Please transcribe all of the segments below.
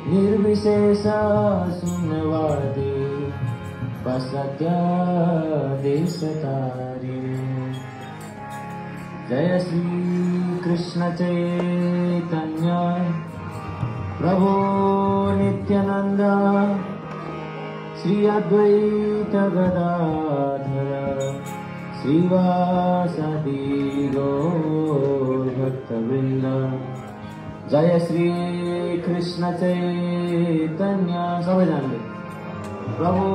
निर्विशेष शून्यवादी असत्य देशतारिणे। जय श्री कृष्ण चैतन्य प्रभु नित्यानंद श्री अद्वैत गदाधर श्रीवासदि गौर भक्तवृंद। जय श्री कृष्ण चैतन्य सब जान प्रभु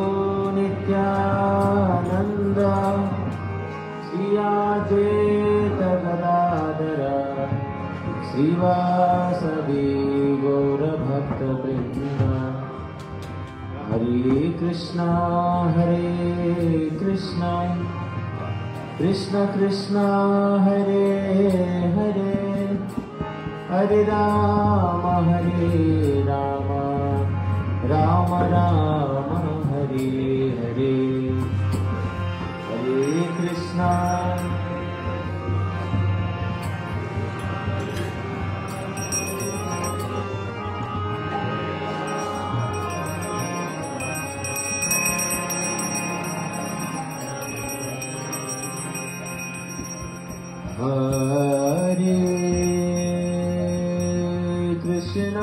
नित्यानंद श्री अद्वैत गदाधर श्रीवासदि गौर भक्तवृंद। हरे कृष्णा कृष्ण कृष्ण हरे हरे हरे राम राम राम हरे हरे। हरे कृष्णा हरे कृष्णा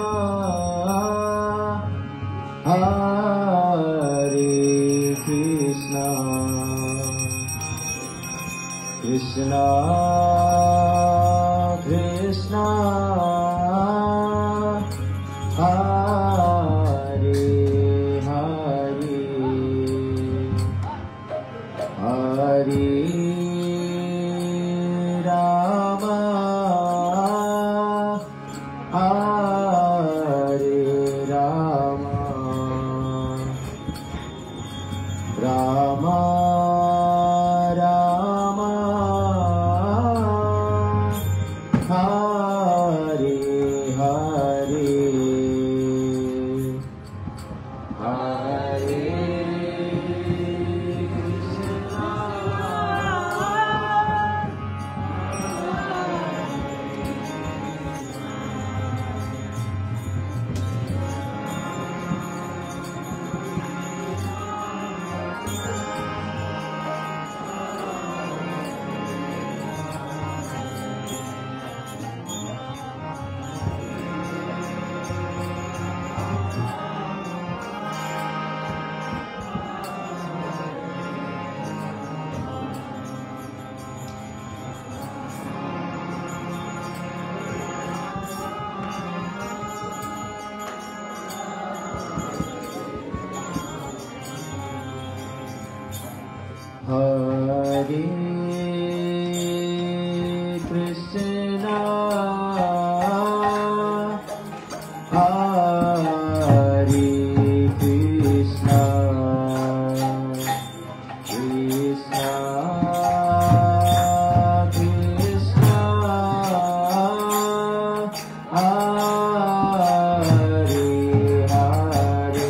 कृष्णा कृष्णा हरे हरे हरे राम राम राम हरे हरे हरे हरे कृष्णा हरे कृष्णा कृष्णा कृष्णा हरे हरे हरे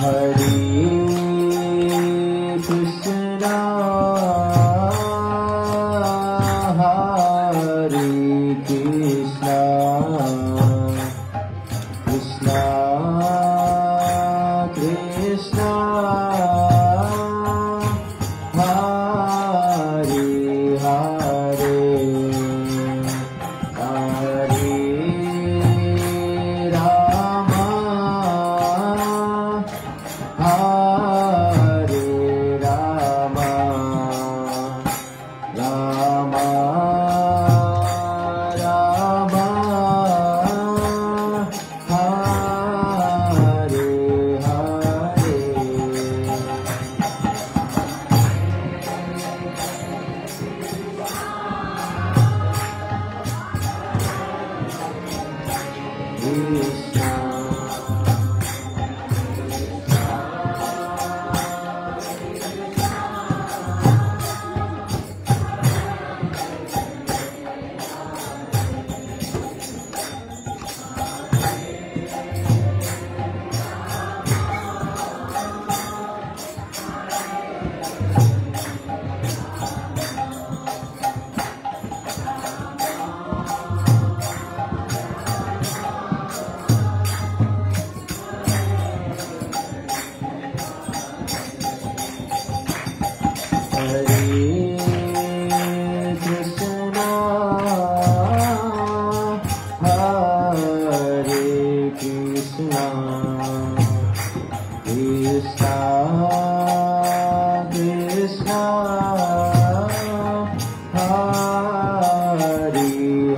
हरे कृष्णा हरे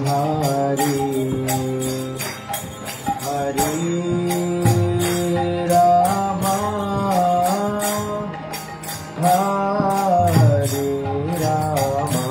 Hare Hare Rama Hare Rama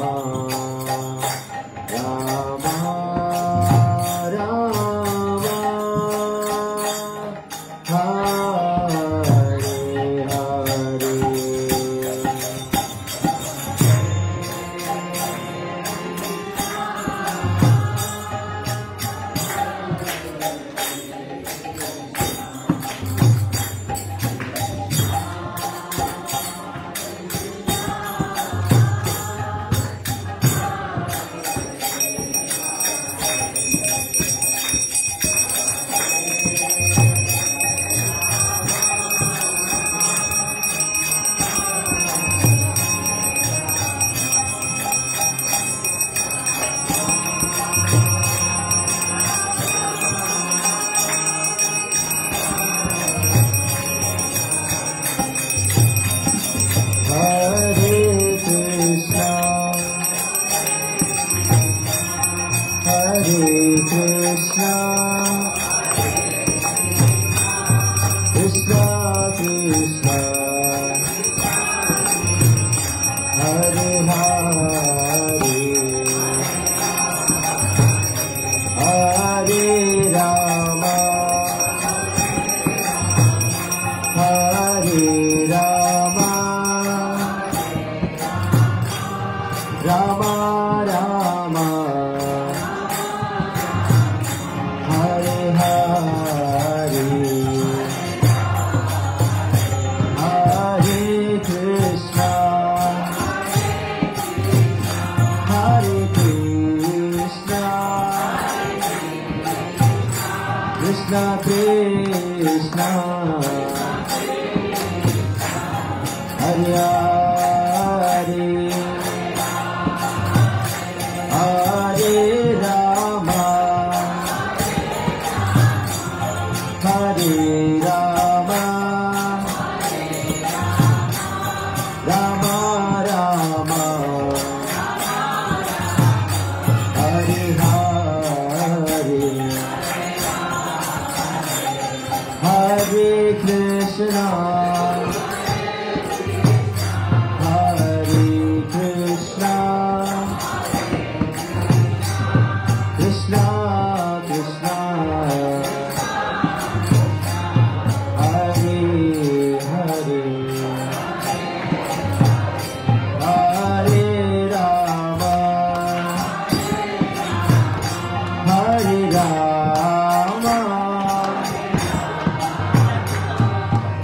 Rama Rama Hare Hare Krishna Krishna Hare Hare Hare Rama Hare Rama Rama Rama Hare Hare Hare Krishna Hare Krishna Krishna Krishna Hare Hare Hare Rama Hare Rama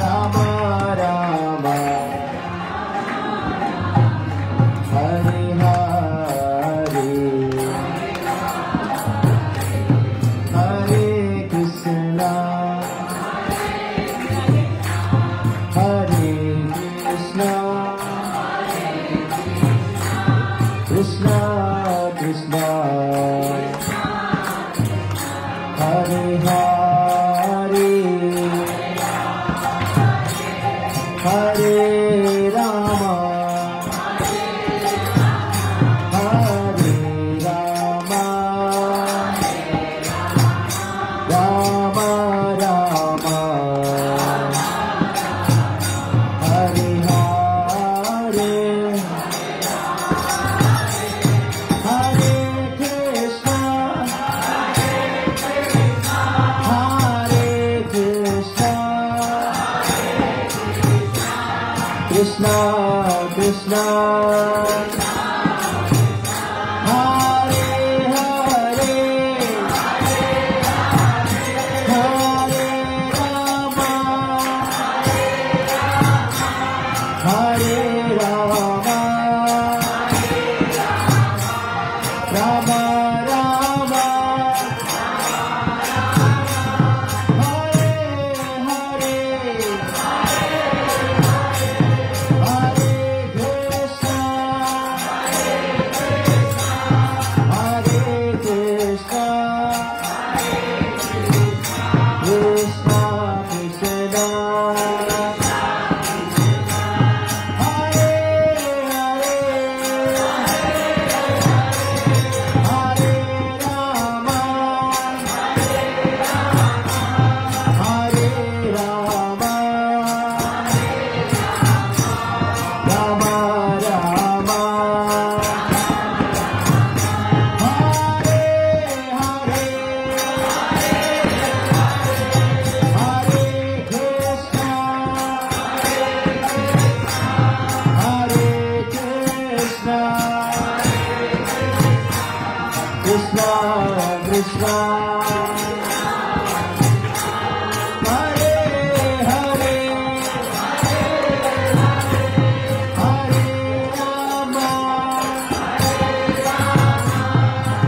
Rama Rama Hare Hare Hare Krishna Hare Krishna Krishna Krishna Hare Hare Hare Rama Hare Rama Rama Rama Hare Hare Hare Krishna Hare Krishna Krishna Krishna Hare Hare Hare Rama Hare Rama Rama Rama Hare Hare Hare Krishna Krishna Krishna Hare Hare Hare Rama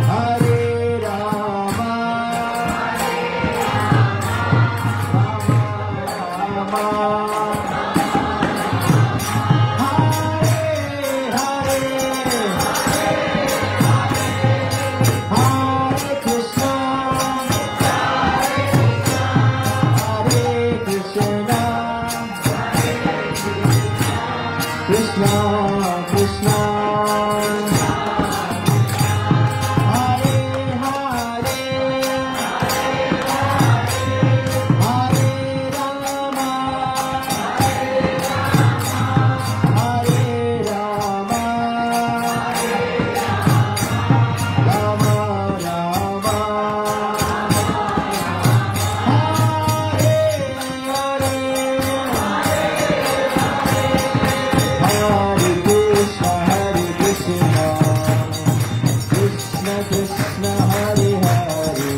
Hare Rama Rama Krishna Krishna Hare Hare Hare Rama Hare Rama Rama Rama Hare Hare Hare Krishna Hare Krishna Krishna Krishna Hare Hare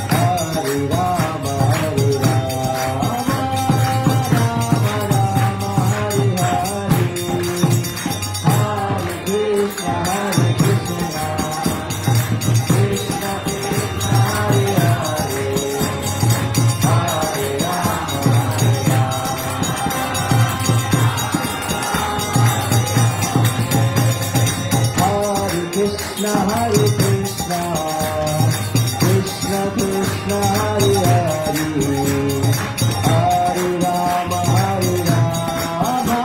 Hare Rama Hare Rama Rama Rama Hare Hare Hare Krishna Hare Krishna Krishna Krishna Hare Hare Hare Rama Hare Krishna Hare Krishna Krishna Krishna Hare Hare Hare Rama Hare Rama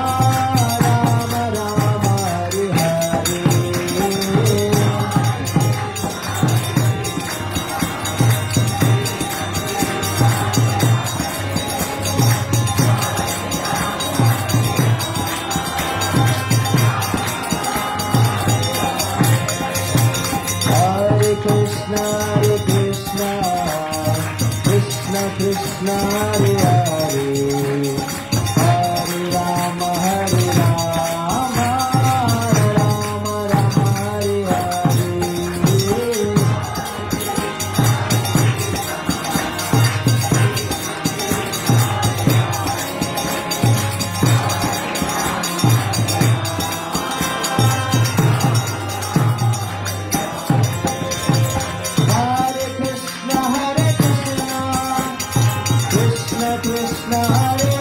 Rama Rama Hare Hare Hare Krishna Krishna Krishna Hare Hare Hare Rama Hare Rama Rama Rama Hare Hare Hare Krishna Krishna Krishna Hare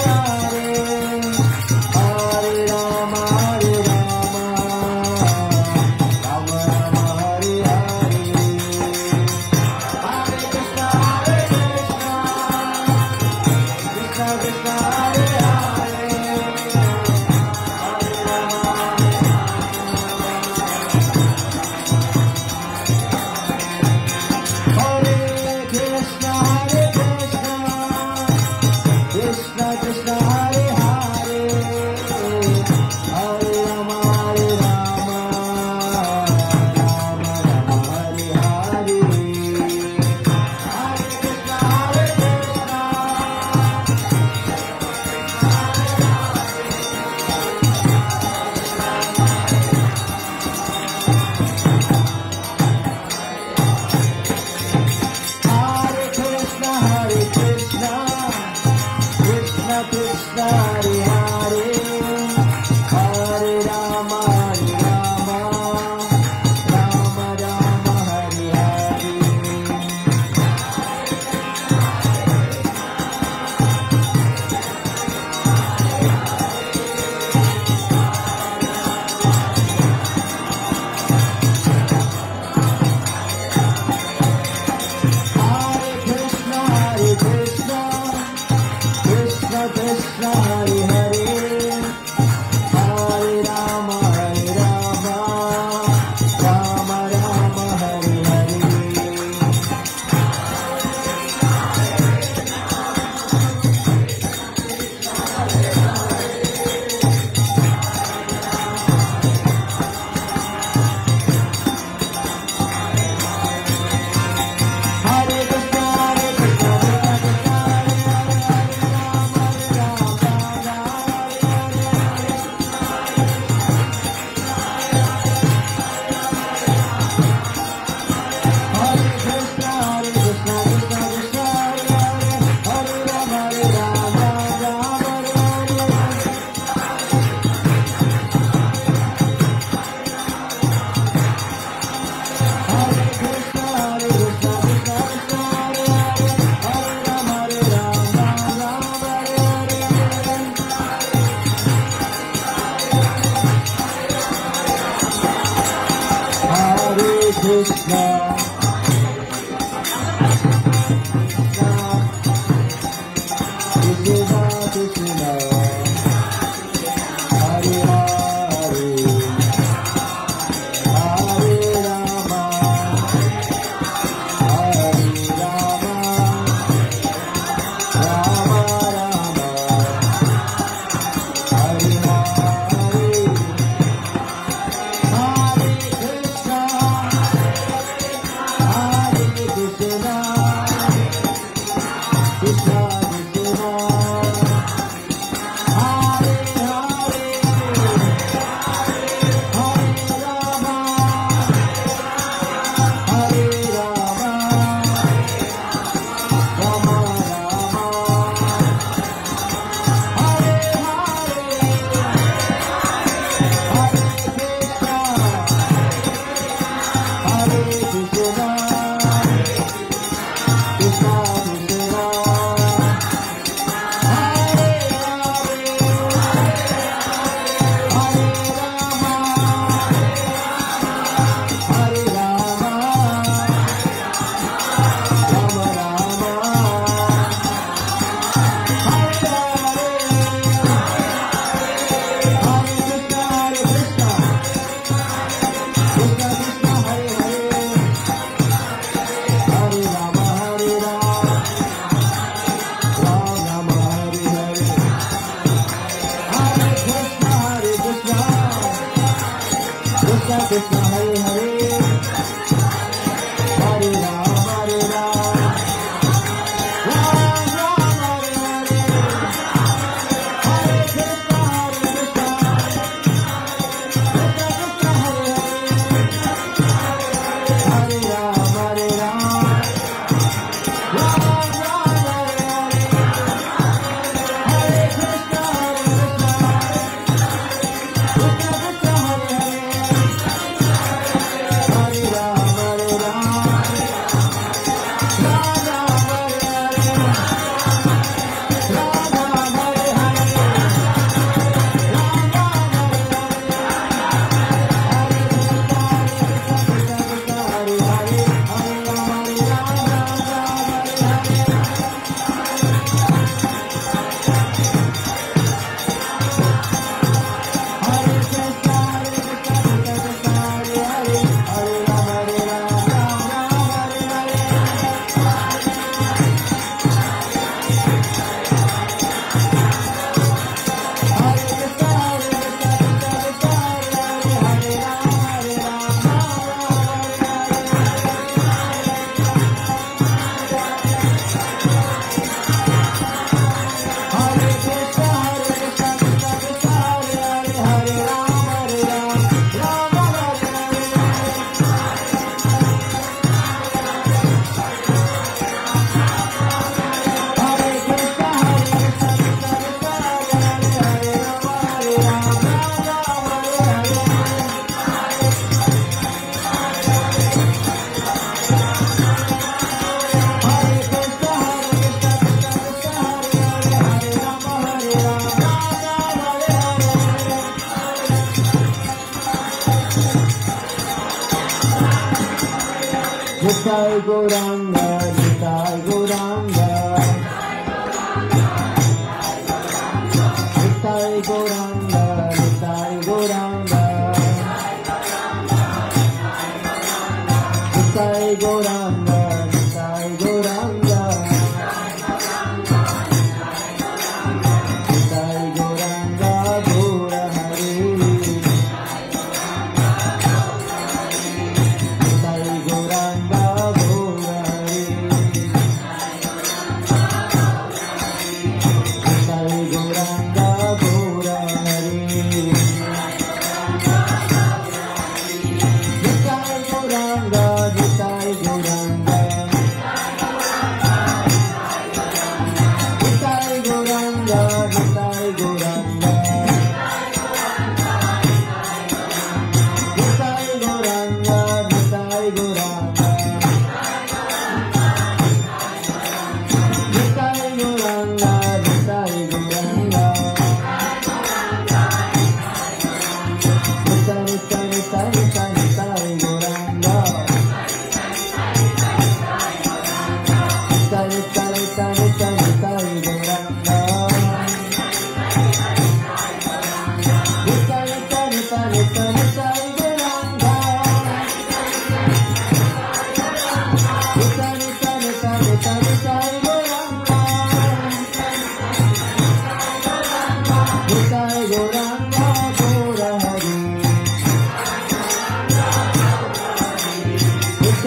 Nitai Gauranga, Nitai Gauranga, Nitai Gauranga, Nitai Gauranga, Nitai Gauranga, Nitai Gauranga, Nitai Gauranga, Gaura Hari, Nitai Gauranga, Gaura Hari, Nitai Gauranga, Gaura Hari, Nitai Gauranga, Nitai Gauranga.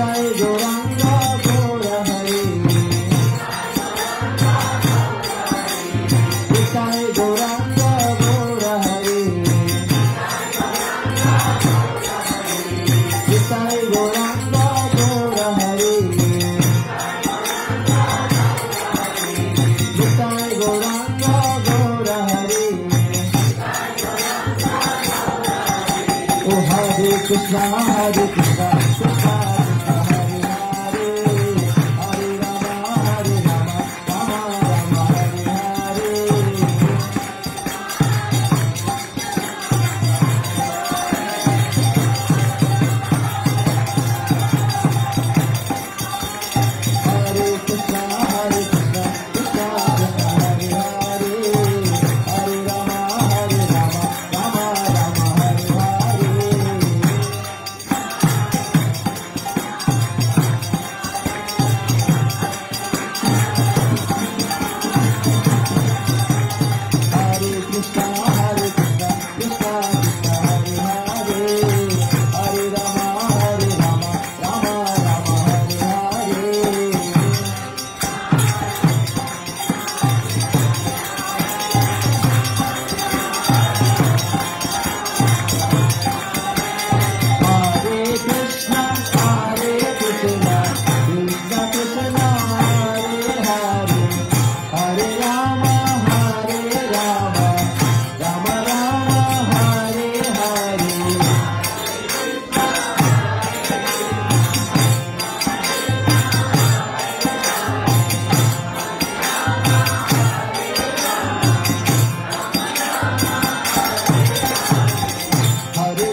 Sai Gauranga Gaura Hari Sai Gauranga Gaura Hari Sai Gauranga Gaura Hari Sai Gauranga Gaura Hari Oh Hare Krishna Hare Krishna Krishna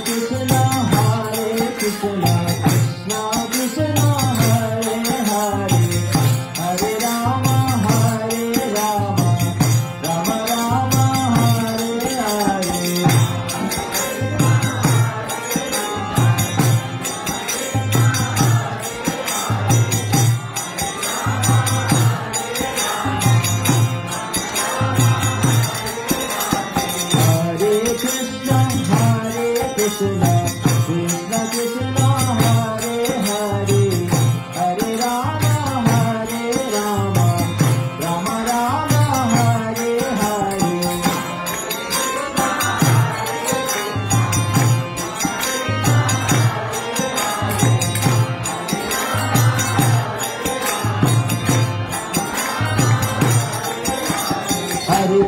Krishna Hare Krishna Krishna Krishna Hare Hare Hare Rama Hare Rama Rama Rama Hare Hare Krishna Hare Krishna Krishna Krishna Hare Hare Hare Rama Rama Rama Hare Hare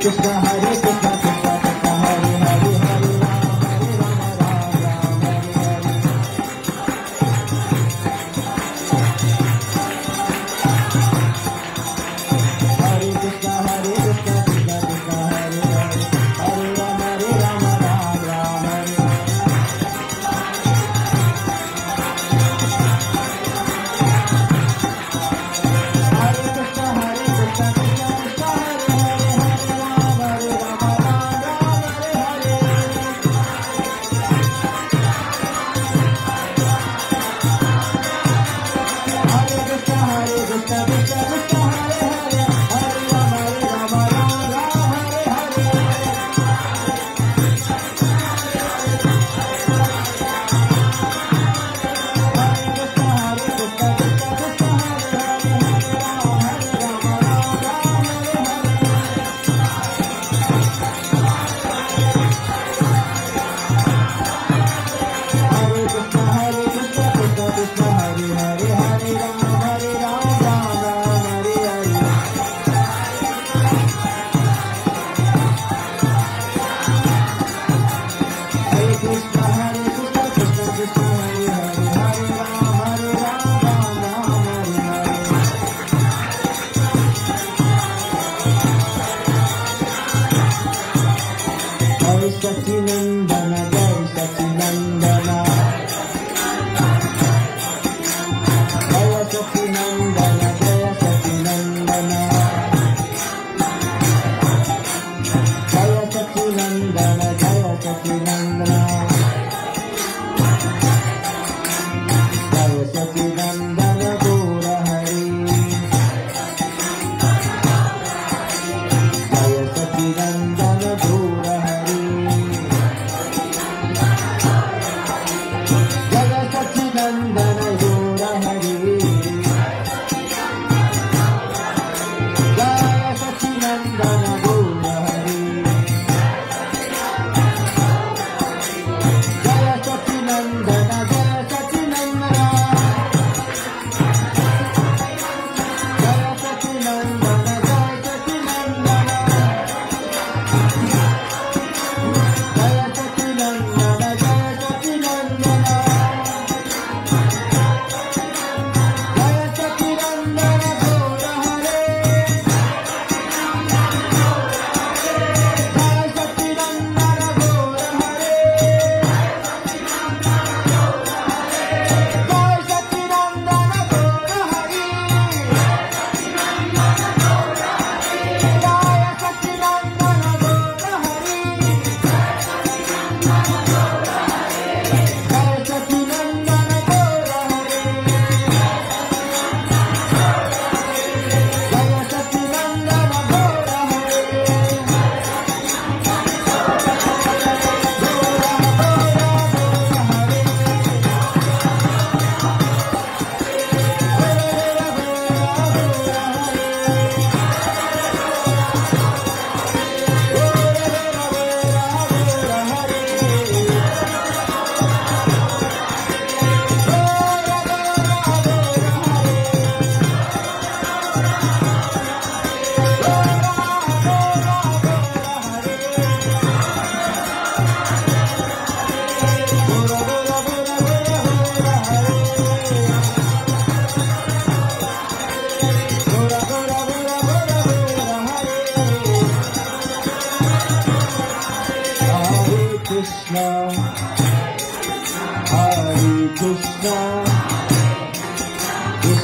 Krishna Hare Krishna Krishna Krishna Hare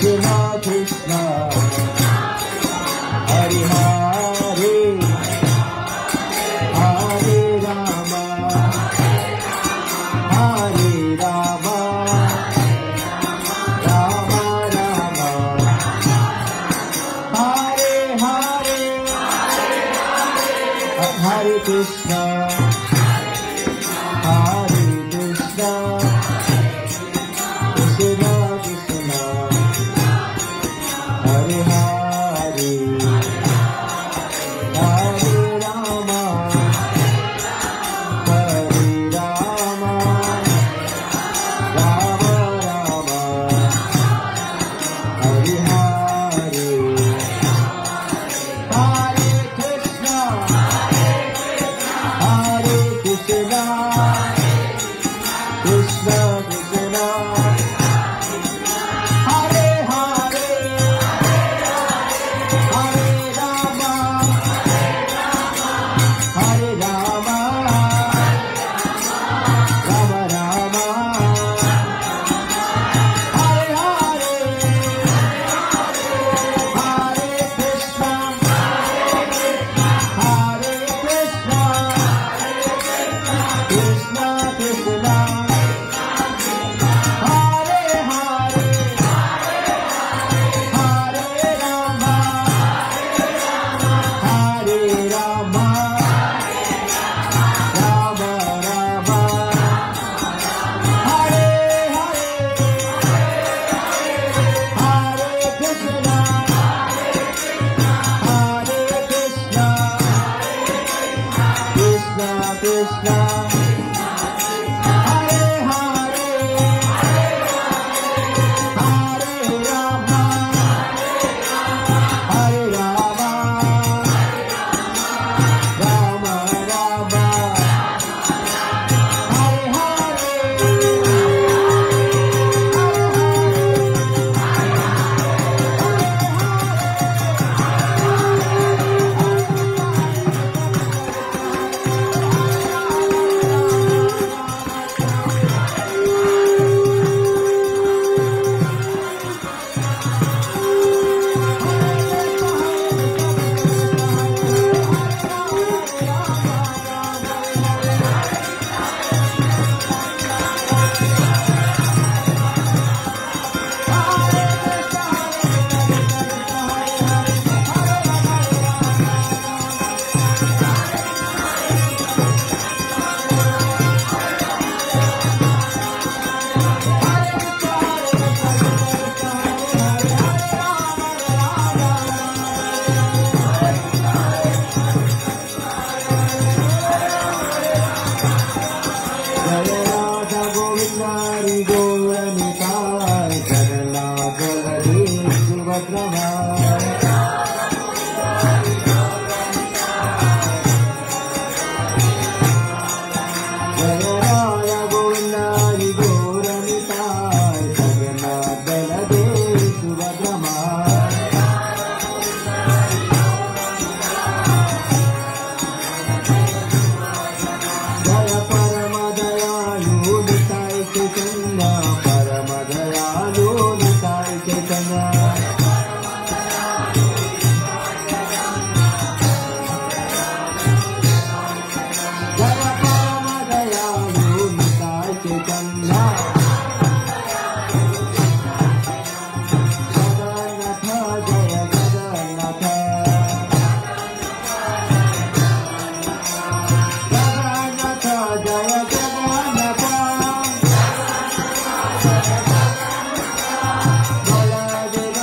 Krishna Krishna Hare Hare Hare Rama Hare Rama Rama Rama Hare Hare Hare Krishna Hare Krishna Krishna Krishna Hare Hare Hare Rama Hare Rama Rama Rama Hare Hare Hare Krishna Hare Krishna Krishna Krishna Hare Hare Hare Rama Hare Rama Rama Rama Hare Hare Hare Krishna Hare Krishna Krishna Krishna Hare Hare Hare Rama Hare Rama Rama Rama Hare Hare Hare Krishna Hare Krishna Krishna Krishna Hare Hare Hare Rama Hare Rama Rama Rama Hare Jai Radha Govinda Hari Gaura Nitai Jagannath Baladev Subhadra Jai Radha Govinda Hari Gaura Nitai Jagannath Baladev Subhadra Jaya Parama Dayalu Nitai Chaitanya Parama Dayalu Nitai Chaitanya Jaya Parama Dayalu Nitai Chaitanya Jagannatha Jaya Jagannatha Jagannatha Jaya Jagannatha Baladev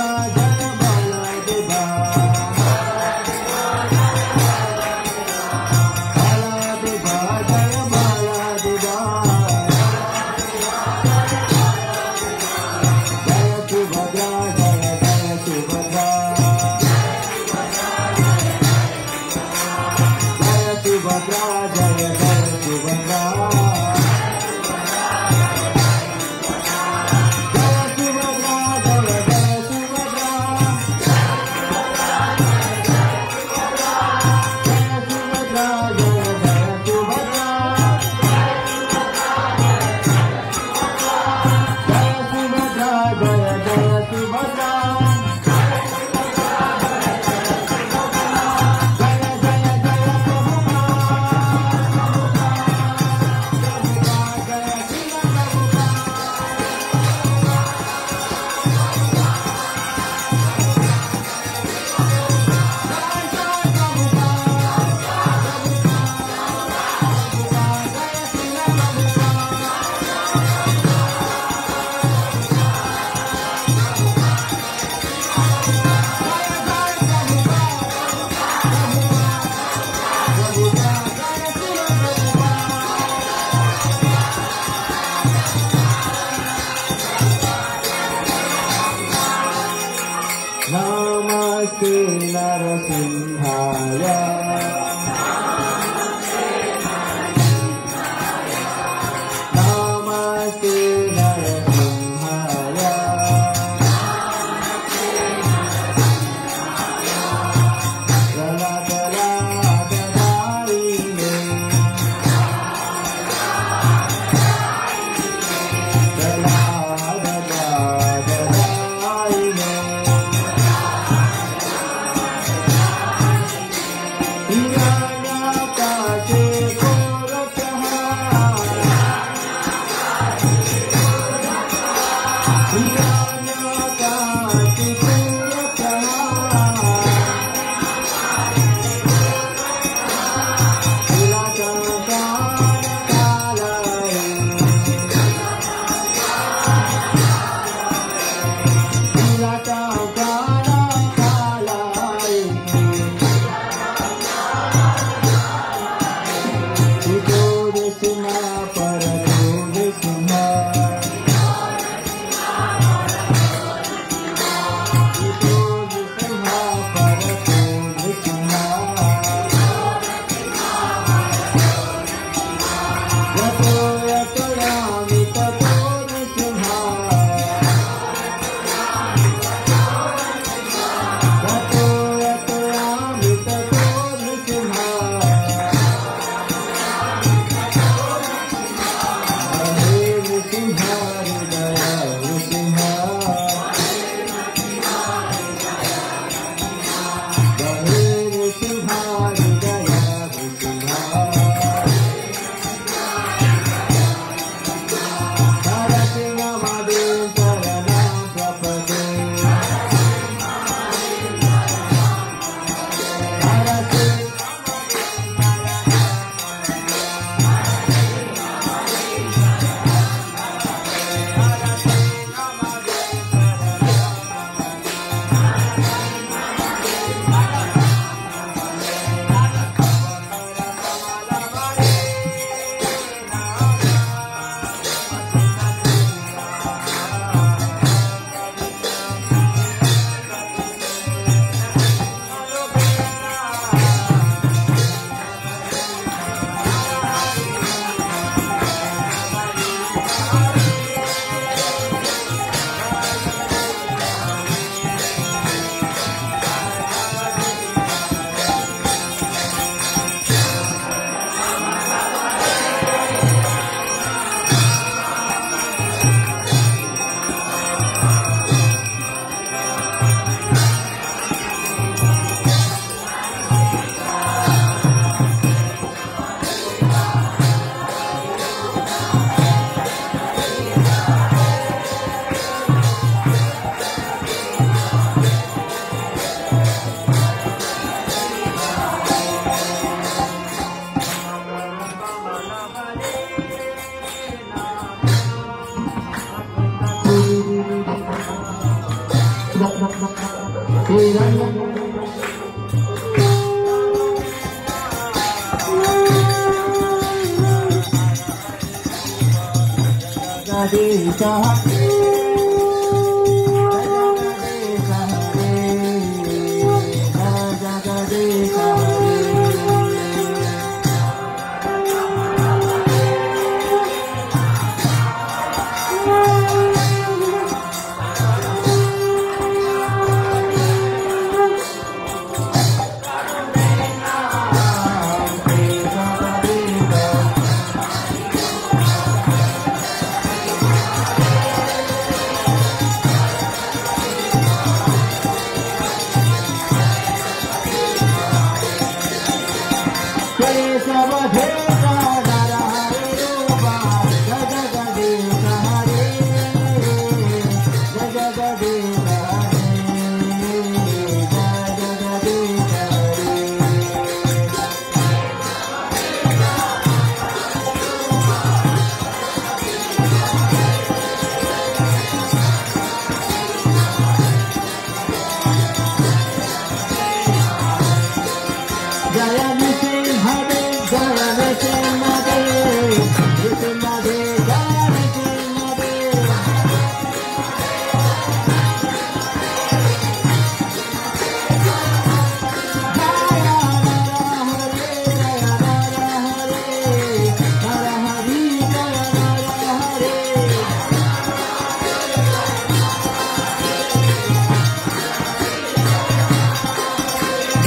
नमस्ते नरसिंहाय नमस्ते नरसिंहाय गला गला गदाईने गला गला गदाईने हिरण्याकाचे गोरखहार हिरण्याकाचे गोरखहार फुलाचा कान कालाय फुलाचा कान कालाय तुझो दिसना पर तू दिसना तुझो दिसना पर तू दिसना यतो यतो यामि ततो दिसना यतो यतो यामि ततो दिसना हरे नृसिंह हृदय नृसिंह हरे नृसिंह हृदय नृसिंह नरसिंहमदे शरणं प्रपदे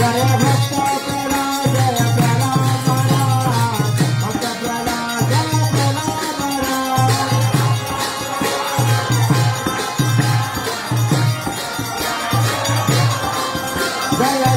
जय भक्त प्रहलाद जय प्रहलाद भक्त प्रहलाद जय प्रहलाद जय जय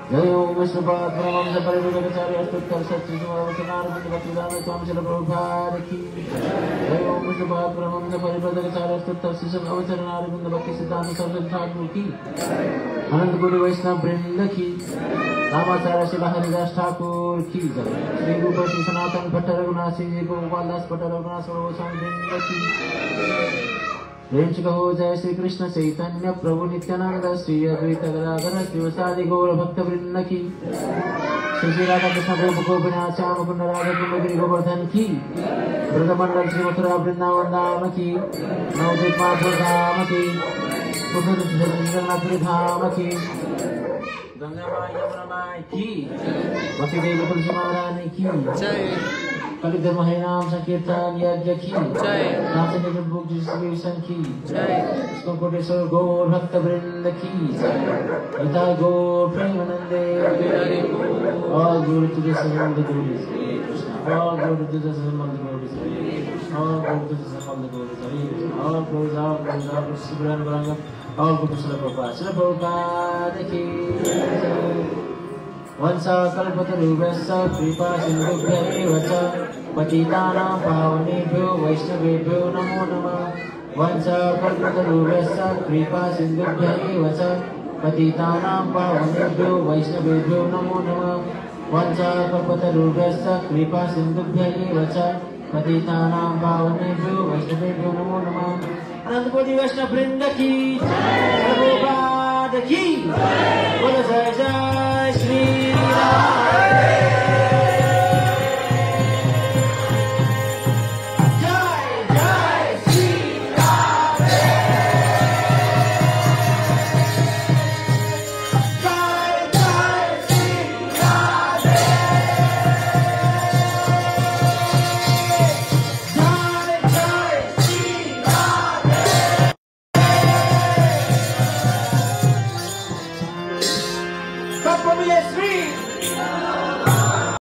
जय ओम विष्णुपाद परमहंस परिवृतचार्य अष्टोत्तर सच्चिदानंद भक्तिदान स्वामी श्री प्रभुपाद की जय ओम विष्णुपाद परमहंस परिवृतचार्य अष्टोत्तर शिशु अवचरणारविंद भक्ति सिद्धांत सरस्वती ठाकुर की अनंत गुरु वैष्णव वृंद की रामाचार्य श्री हरिदास ठाकुर की जय श्री रूप श्री सनातन भट्ट रघुनाथ सिंह जी गोपाल दास भट्ट रघुनाथ सर्वोत्तम वृंद की प्रेम से कहो जय श्री कृष्ण चैतन्य प्रभु नित्यानंद श्री अद्वैत गदाधर शिवसादि गौर भक्त वृंद की श्री राधा कृष्ण गोप गोपीनाथ श्याम कुंड राधा कुंड गिरि गोवर्धन की ब्रजमंडल श्री मथुरा वृंदावन धाम की नवद्वीप माधुर धाम की जगन्नाथपुरी धाम की गंगा माई यमुना माई की भक्ति देवी तुलसी महारानी की जय कलि धर्म है नाम संकीर्तन यज्ञ की जय नाथ के बुक डिस्ट्रीब्यूशन की जय कोटेश्वर गौर भक्त वृंद की जय गीता गौर प्रेमानंदे all glory to the Son of the Lord all glory to the Son of the Lord all glory to the Son of the Lord all glory all Subhan Baranga all good to Prabhupada ki वंशा कल्पतरुभ्यश्च कृपा सिन्धुभ्य एव च पतितानां पावनेभ्यो वैष्णवेभ्यो नमो नमः वंशा कल्पतरुभ्यश्च कृपा सिन्धुभ्य एव च पतितानां पावनेभ्यो वैष्णवेभ्यो नमो नमः वंशा कल्पतरुभ्यश्च कृपा सिन्धुभ्य एव च पतितानां पावनेभ्यो वैष्णवेभ्यो नमो नमः अनंत कोटि वैष्णव वृंद की